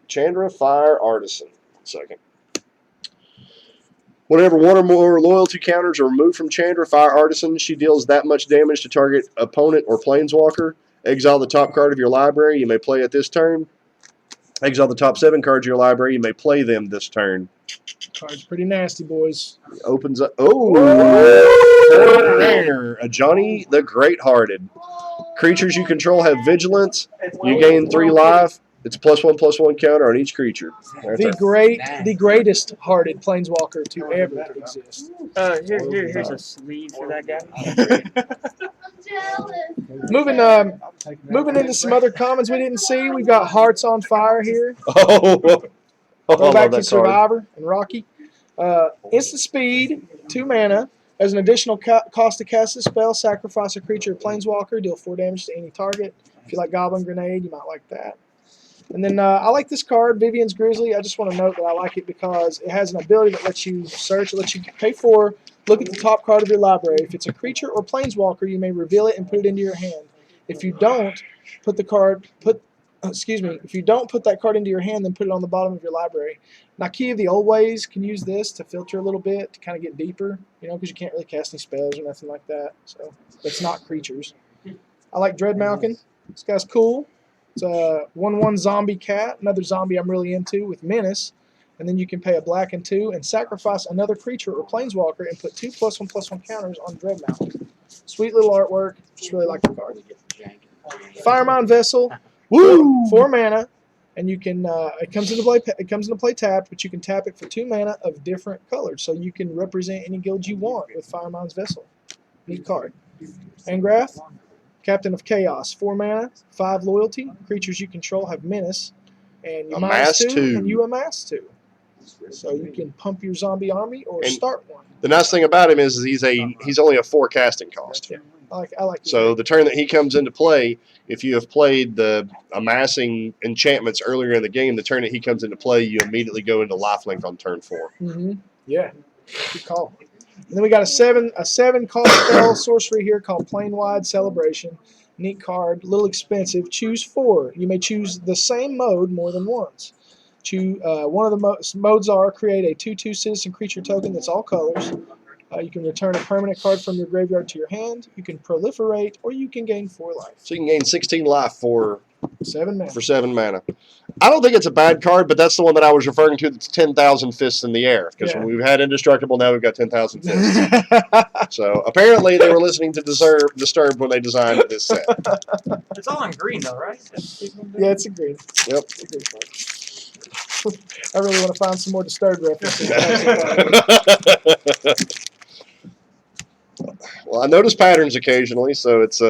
Chandra Fire Artisan. 1 second. Whenever one or more loyalty counters are removed from Chandra Fire Artisan, she deals that much damage to target opponent or planeswalker. Exile the top card of your library. You may play it this turn. Exile the top 7 cards of your library. You may play them this turn. Card's pretty nasty, boys. Opens up. Oh! A Johnny the Great-Hearted. Creatures you control have vigilance. You gain 3 life. It's a +1/+1 counter on each creature. That's The greatest hearted planeswalker to ever exist. Here's a sleeve for that guy. I'm jealous. Moving into some other commons we didn't see. We've got Hearts on Fire here. Oh, I Go love back to that card. Survivor and Rocky. Instant speed, 2 mana. As an additional cost to cast a spell, sacrifice a creature or planeswalker, deal 4 damage to any target. If you like Goblin Grenade, you might like that. And then I like this card, Vivian's Grizzly. I just want to note that I like it because it has an ability that lets you search, it lets you pay 4, look at the top card of your library. If it's a creature or planeswalker, you may reveal it and put it into your hand. If you don't, if you don't put that card into your hand, then put it on the bottom of your library. Nakia of the Old Ways can use this to filter a little bit, to kind of get deeper, because you can't really cast any spells or nothing like that. So it's not creatures. I like Dread Malkin. This guy's cool. It's a 1/1 zombie cat, another zombie I'm really into with Menace. And then you can pay a black and 2 and sacrifice another creature or planeswalker and put 2 +1/+1 counters on Dread Malkin. Sweet little artwork. Just really like the card. Firemind Vessel. Woo! 4 mana, and you can it comes into play tapped, but you can tap it for 2 mana of different colors, so you can represent any guild you want with Firemind's Vessel. Neat card. Angrath, Captain of Chaos, 4 mana, 5 loyalty. Creatures you control have menace, and you Amass -2, 2. and you amass 2. So you can pump your zombie army or And start one. The nice thing about him is he's only a 4 casting cost. I like it. So the turn that he comes into play, if you have played the amassing enchantments earlier in the game, the turn that he comes into play, you immediately go into lifelink on turn 4. Yeah, good call. And then we got a 7 cost spell sorcery here called Planewide Celebration. Neat card, a little expensive. Choose 4. You may choose the same mode more than once. One of the modes are create a 2/2 citizen creature token that's all colors. You can return a permanent card from your graveyard to your hand. You can proliferate, or you can gain 4 life. So you can gain 16 life for 7 mana. 7 mana. I don't think it's a bad card, but that's the one that I was referring to. That's 10,000 fists in the air. Because Yeah. when we've had indestructible, now we've got 10,000 fists. So apparently they were listening to Disturbed when they designed this set. It's all in green though, right? Yeah, it's a green. Yep. It's a green card. I really want to find some more Disturbed references. Well, I notice patterns occasionally, so it's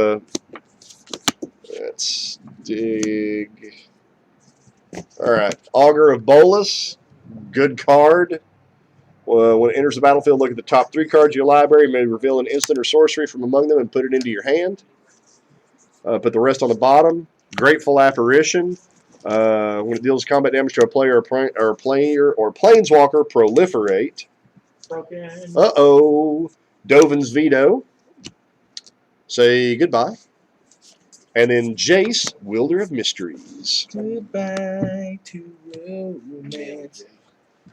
let's dig. All right, Augur of Bolus, good card. When it enters the battlefield, look at the top 3 cards of your library. You may reveal an instant or sorcery from among them and put it into your hand. Put the rest on the bottom. Grateful Apparition. When it deals combat damage to a player or planeswalker, proliferate. Broken. Uh-oh. Dovin's Veto. Say goodbye. And then Jace, Wielder of Mysteries. Goodbye to romance.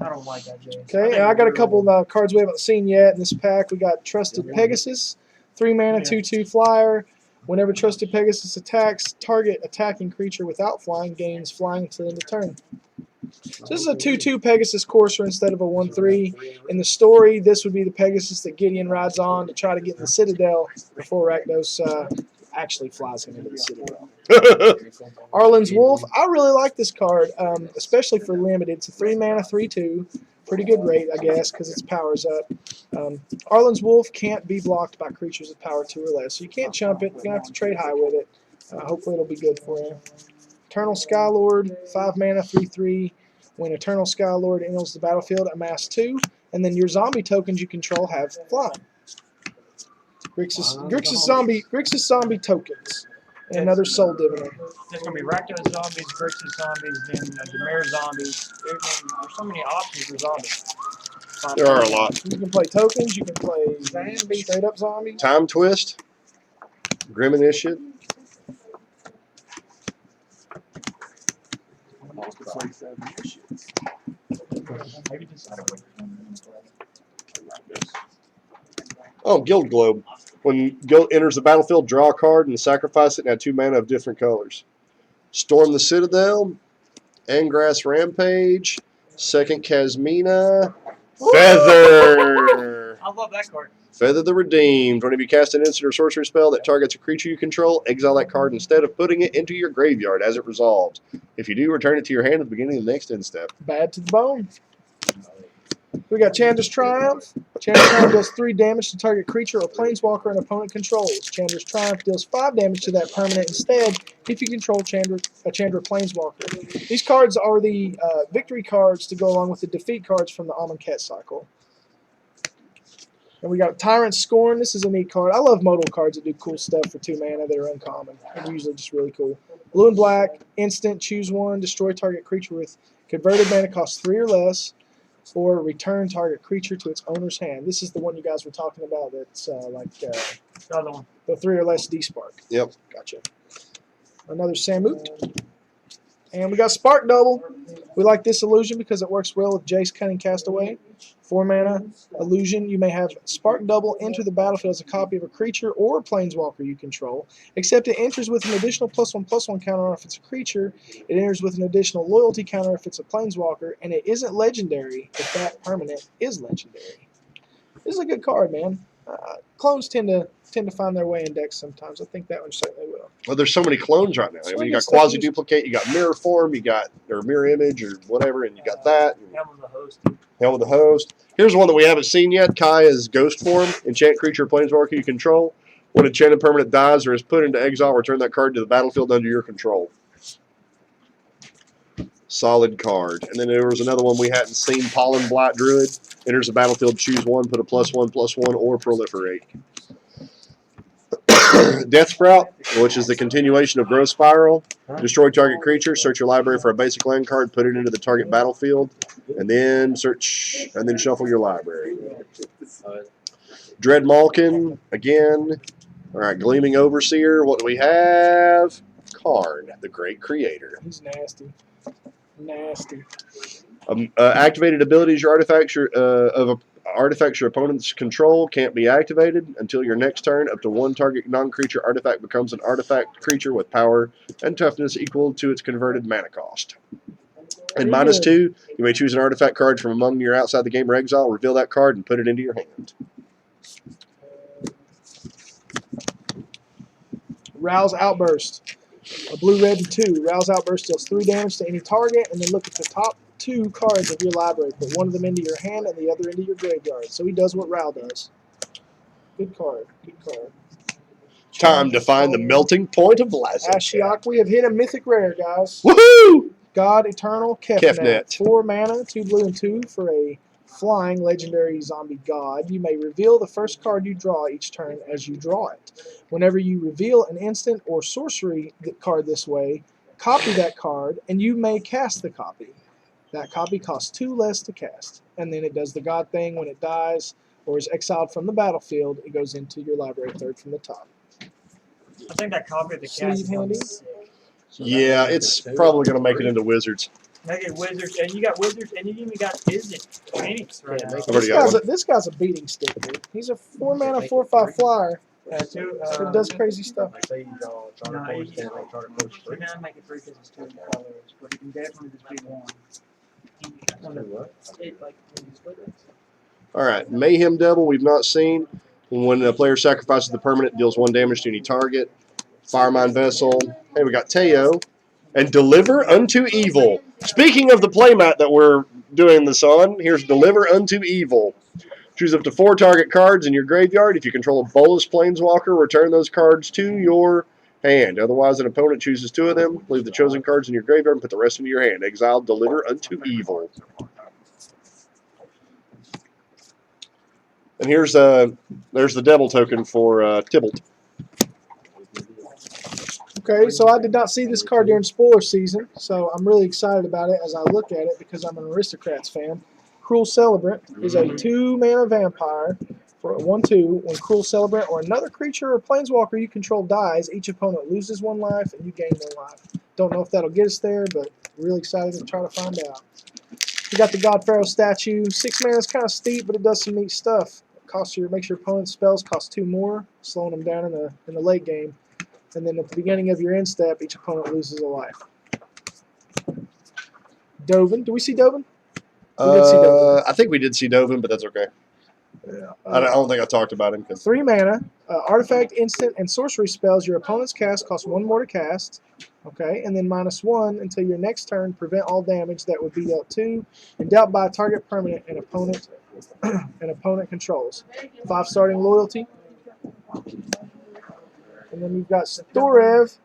I don't like that, Jay. Okay, and I got a couple of cards we haven't seen yet in this pack. We got Trusted Pegasus, 3 mana, 2/2 flyer. Whenever Trusted Pegasus attacks, target attacking creature without flying gains flying until the end of turn. So this is a 2/2 Pegasus Courser instead of a 1/3. In the story, this would be the Pegasus that Gideon rides on to try to get in the Citadel before Rakdos actually flies him into the Citadel. Arlen's Wolf. I really like this card, especially for limited. It's a 3 mana, 3/2. Pretty good rate, I guess, because its power's up. Arlen's Wolf can't be blocked by creatures with power 2 or less. So you can't chump it. You're going to have to trade high with it. Hopefully it'll be good for you. Eternal Skylord, 5 mana, 3/3. When Eternal Skylord enters the battlefield, amass 2. And then your zombie tokens you control have flying. Grixis zombie tokens. And another Soul Diviner. There's gonna be Rakdos zombies, Grixis zombies, then Demare zombies. There's so many options for zombies. There are a lot. You can play tokens. You can play straight up zombies. Time Twist. Grim Initiate. Maybe just Oh, Guild Globe. When Guild enters the battlefield, draw a card and sacrifice it and add 2 mana of different colors. Storm the Citadel. Engrass Rampage. Second Kasmina. Feather. I love that card. Feather the Redeemed. Whenever you cast an instant or sorcery spell that targets a creature you control, exile that card instead of putting it into your graveyard as it resolves. If you do, return it to your hand at the beginning of the next end step. Bad to the bone. We got Chandra's Triumph. Chandra's Triumph deals 3 damage to target creature or planeswalker an opponent controls. Chandra's Triumph deals 5 damage to that permanent instead if you control a Chandra planeswalker. These cards are the victory cards to go along with the defeat cards from the Amonkhet cycle. And we got Tyrant Scorn. This is a neat card. I love modal cards that do cool stuff for 2 mana that are uncommon. They're usually just really cool. Blue and black, instant, choose 1, destroy target creature with converted mana cost 3 or less, or return target creature to its owner's hand. This is the one you guys were talking about that's The other one. the 3 or less D-Spark. Yep. Gotcha. Another Samut. And we got Spark Double. We like this illusion because it works well with Jace Cunning Castaway. 4 mana illusion. You may have Spark Double enter the battlefield as a copy of a creature or planeswalker you control, except it enters with an additional +1/+1 counter if it's a creature. It enters with an additional loyalty counter if it's a planeswalker, and it isn't legendary if that permanent is legendary. This is a good card, man. Clones tend to find their way in decks sometimes. I think that one certainly will. Well, there's so many clones right now. I mean, you got Quasi Duplicate, you got Mirror Form, you got or Mirror Image or whatever, and you got that. Helm of the Host. Hell with the Host. Here's one that we haven't seen yet. Kaya's Ghost Form. Enchant creature or planeswalker you control. When enchanted permanent dies or is put into exile, return that card to the battlefield under your control. Solid card. And then there was another one we hadn't seen. Pollen Blight Druid. Enters the battlefield, choose 1, put a +1/+1 or proliferate. Death Sprout, which is the continuation of Growth Spiral. Destroy target creature, search your library for a basic land card, put it into the target battlefield, and then shuffle your library. Dread Malkin, again. All right, Gleaming Overseer. What do we have? Karn, the Great Creator. He's nasty. Nasty. Activated abilities. Your artifacts Artifacts your opponents control can't be activated until your next turn. Up to one target non-creature artifact becomes an artifact creature with power and toughness equal to its converted mana cost. And Very good. -2, you may choose an artifact card from among your outside the game or exile, reveal that card, and put it into your hand. Rouse Outburst. A blue, red, and 2. Rouse Outburst deals 3 damage to any target, and then look at the top 2 cards of your library. Put one of them into your hand and the other into your graveyard. So he does what Ral does. Good card. Good card. Time to find the melting point of Lazarus. Ashiok. We have hit a mythic rare, guys. Woohoo! God Eternal Kefnet. Kefnet. 4 mana, 2 blue and 2 for a flying legendary zombie god. You may reveal the first card you draw each turn as you draw it. Whenever you reveal an instant or sorcery card this way, copy that card, and you may cast the copy. That copy costs 2 less to cast. And then it does the god thing when it dies or is exiled from the battlefield. It goes into your library third from the top. I think that copy of the Sleeve cast is handy. Yeah, it's probably going to make it into Wizards. Make it Wizards, and you got Wizards, and you even got Disney Phoenix right now. I've already got one. This guy's a beating stick, dude. He's a 4 mana, 4/5 flyer. Two, It does crazy stuff. Say you draw Charter No, Force, you- then like Charter Force We're 3. gonna make it 3 because it's 2 colors, but it can definitely just be 1. It, like, when you split it. All right, Mayhem Devil we've not seen. When a player sacrifices the permanent, deals 1 damage to any target. Firemind Vessel. Hey, we got Teo. And Deliver Unto Evil. Speaking of the playmat that we're doing this on, here's Deliver Unto Evil. Choose up to 4 target cards in your graveyard. If you control a Bolas Planeswalker, return those cards to your hand. Otherwise, an opponent chooses 2 of them. Leave the chosen cards in your graveyard and put the rest into your hand. Exile Deliver Unto Evil. And here's there's the devil token for Tybalt. Okay, so I did not see this card during spoiler season, so I'm really excited about it as I look at it because I'm an Aristocrats fan. Cruel Celebrant is a 2 mana vampire for a 1/2. When Cruel Celebrant or another creature or planeswalker you control dies, each opponent loses 1 life and you gain 1 life. Don't know if that'll get us there, but really excited to try to find out. We got the God Pharaoh statue. 6 mana is kind of steep, but it does some neat stuff. It costs your makes your opponent's spells cost 2 more, slowing them down in the late game. And then at the beginning of your end step, each opponent loses a life. Dovin. Do we see Dovin? We did see Dovin. I think we did see Dovin, but that's okay. Yeah. I don't think I talked about him. 'Cause 3 mana, artifact, instant, and sorcery spells your opponent's cast cost 1 more to cast. Okay, and then -1 until your next turn. Prevent all damage that would be dealt to and dealt by a target permanent and opponent controls. 5 starting loyalty. And then we've got Storev,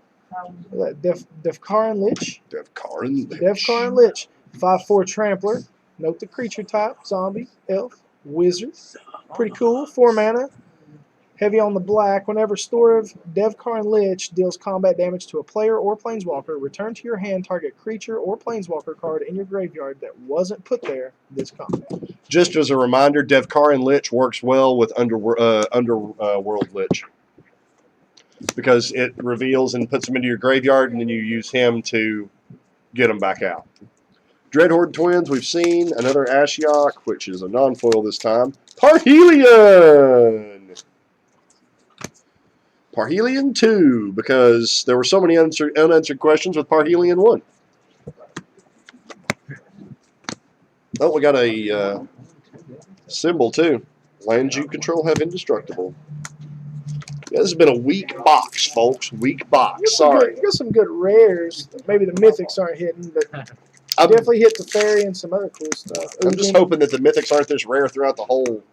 Devkarin Lich. Devkarin Lich. 5/4 Trampler. Note the creature type: zombie, elf, wizard. Pretty cool. 4 mana. Heavy on the black. Whenever Storev Devkarin Lich deals combat damage to a player or planeswalker, return to your hand target creature or planeswalker card in your graveyard that wasn't put there this combat. Just as a reminder, Devkarin Lich works well with Underworld Lich. Because it reveals and puts them into your graveyard, and then you use him to get them back out. Dreadhorde Twins, we've seen. Another Ashiok, which is a non-foil this time. Parhelion! Parhelion 2, because there were so many unanswered questions with Parhelion 1. Oh, we got a symbol, too. Lands you control have indestructible. Yeah, this has been a weak box, folks. Weak box. Sorry. You got some good rares. Maybe the mythics aren't hitting, but I'm, definitely hit the fairy and some other cool stuff. I'm just hoping that the mythics aren't this rare throughout the whole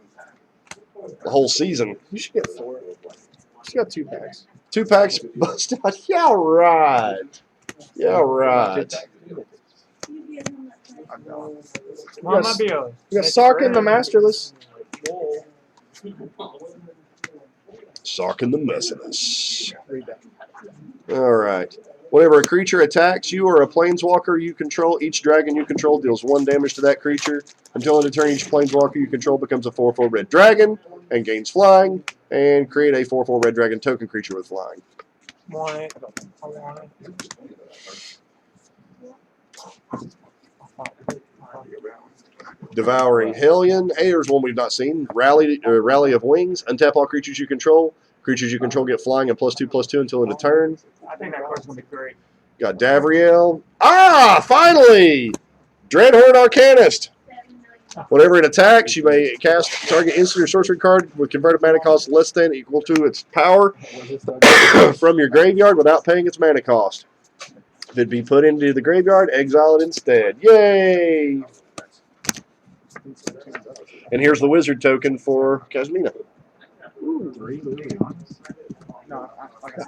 season. You should get 4. She got 2 packs. 2 packs bust out. Yeah, right. Yeah, right. Well, it might be a. We got Sarkin the Masterless. Sarkin the Merciless. Read that. All right. Whenever a creature attacks you or a planeswalker you control, each dragon you control deals 1 damage to that creature. Until end of turn, each planeswalker you control becomes a 4/4 red dragon and gains flying. And create a 4/4 red dragon token creature with flying. Want it. I want it. Devouring Hellion. Hey, there's one we've not seen. Rally of Wings. Untap all creatures you control. Creatures you control get flying and +2/+2 until end of turn. I think that card's gonna be great. Got Davriel. Ah, finally! Dreadhorde Arcanist. Whenever it attacks, you may cast target instant or sorcery card with converted mana cost less than equal to its power from your graveyard without paying its mana cost. If it be put into the graveyard, exile it instead. Yay! And here's the wizard token for Kazmina.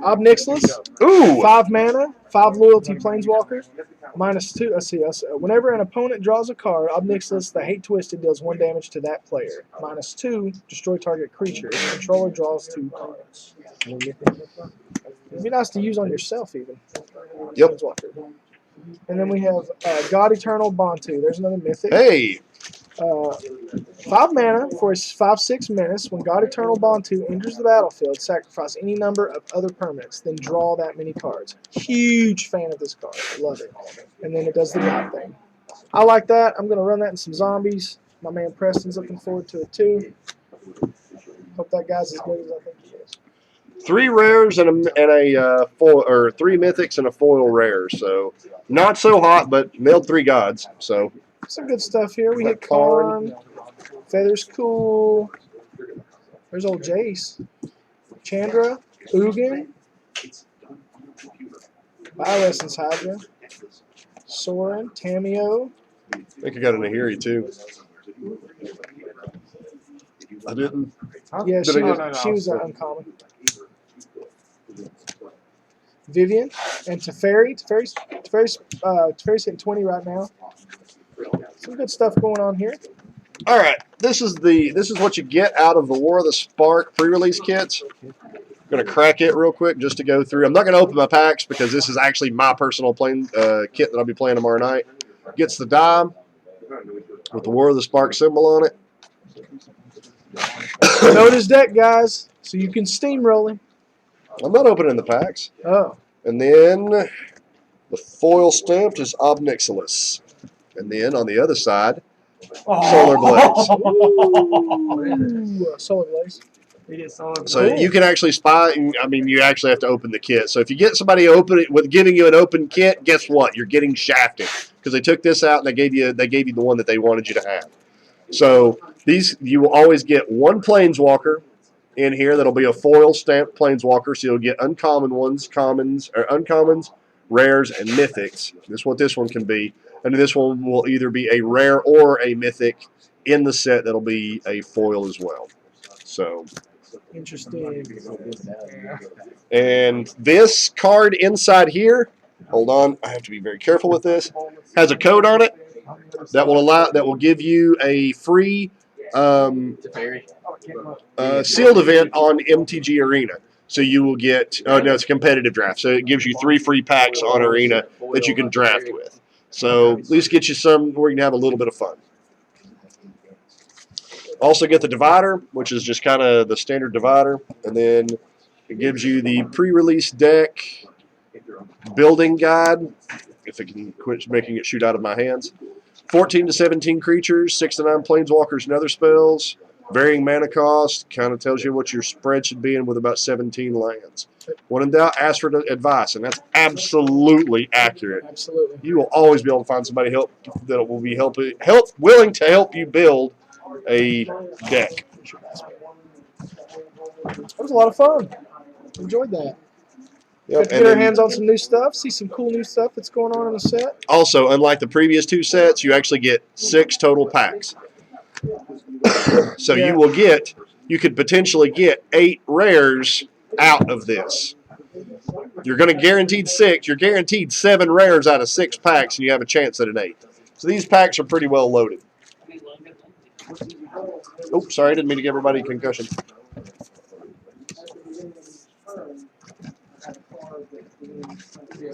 Obnixilis, Ooh! 5 mana, 5 loyalty planeswalker, -2. Let's see. Whenever an opponent draws a card, Obnixilis, the Hate Twisted, deals 1 damage to that player. -2, destroy target creature. Its controller draws 2 cards. It'd be nice to use on yourself, even. Yep. Planeswalker. And then we have God Eternal Bontu. There's another mythic. Hey! 5 mana for his 5/6 menace. When God Eternal Bontu enters the battlefield, sacrifice any number of other permanents, then draw that many cards. Huge fan of this card. Love it. And then it does the God thing. I like that. I'm going to run that in some zombies. My man Preston's looking forward to it too. Hope that guy's as good as I think he is. 3 rares and a foil, or 3 mythics and a foil rare. So not so hot, but milled 3 gods. So Some good stuff here. We hit Karn. Feather's cool. There's old Jace. Chandra. Ugin. Bioessence Hydra. Soren. Tameo. I think I got an Ahiri too. I didn't. Yeah, Did she, I get- she was uncommon. Vivian and Teferi. Teferi's hitting 20 right now. Some good stuff going on here. All right, this is what you get out of the War of the Spark pre-release kits. I'm gonna crack it real quick just to go through. I'm not gonna open my packs because this is actually my personal playing kit that I'll be playing tomorrow night. Gets the die with the War of the Spark symbol on it. Load his deck, guys, so you can steamroll him. I'm not opening the packs. Oh, And then the foil stamped is Obnixilis. And then on the other side, Solar Blaze. ooh, Solar Blaze. We get solid. So you can actually spy. I mean, you actually have to open the kit. So if you get somebody open it with giving you an open kit, guess what? You're getting shafted because they took this out and they gave you the one that they wanted you to have. So these you will always get 1 planeswalker in here that'll be a foil stamped planeswalker. So you'll get uncommon ones, commons or uncommons, rares, and mythics. This is what this one can be. And this one will either be a rare or a mythic in the set that'll be a foil as well. So, Interesting. and this card inside here, hold on, I have to be very careful with this, has a code on it that will give you a free sealed event on MTG Arena. So you will get, oh no, it's a competitive draft. So it gives you 3 free packs on Arena that you can draft with. So at least get you some where you can have a little bit of fun. Also get the divider, which is just kind of the standard divider. And then it gives you the pre-release deck building guide, if it can quit making it shoot out of my hands. 14 to 17 creatures, 6 to 9 planeswalkers and other spells. Varying mana cost, kind of tells you what your spread should be in with about 17 lands. When in doubt, ask for advice, and that's absolutely accurate. Absolutely. You will always be able to find somebody that will be willing to help you build a deck. That was a lot of fun. Enjoyed that. Yep. Get our hands on some new stuff, see some cool new stuff that's going on in the set. Also, unlike the previous 2 sets, you actually get 6 total packs. So Yeah. you could potentially get 8 rares out of this. You're going to guaranteed 6. You're guaranteed 7 rares out of 6 packs, and you have a chance at an 8. So these packs are pretty well loaded. Oh, sorry, I didn't mean to give everybody a concussion.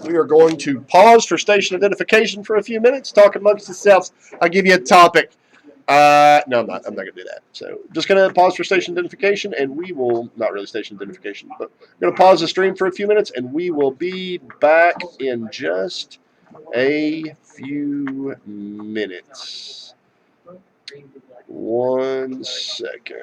We are going to pause for station identification for a few minutes, talk amongst yourselves. I'll give you a topic. No, I'm not. I'm not going to do that. So just going to pause for station identification, and we will, not really station identification, but I'm going to pause the stream for a few minutes, and we will be back in just a few minutes. 1 second.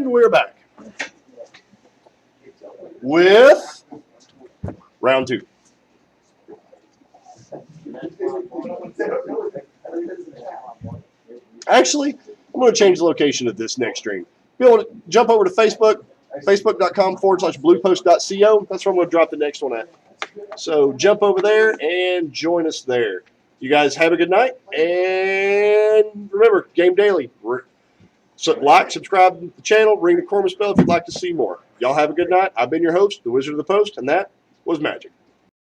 And we're back with round 2. Actually, I'm going to change the location of this next stream. Be able to jump over to Facebook, facebook.com/bluepost.co. That's where I'm going to drop the next one at. So jump over there and join us there. You guys have a good night. And remember, Game Daily. So like, subscribe to the channel, ring the Cormus bell if you'd like to see more. Y'all have a good night. I've been your host, the Wizard of the Post, and that was Magic.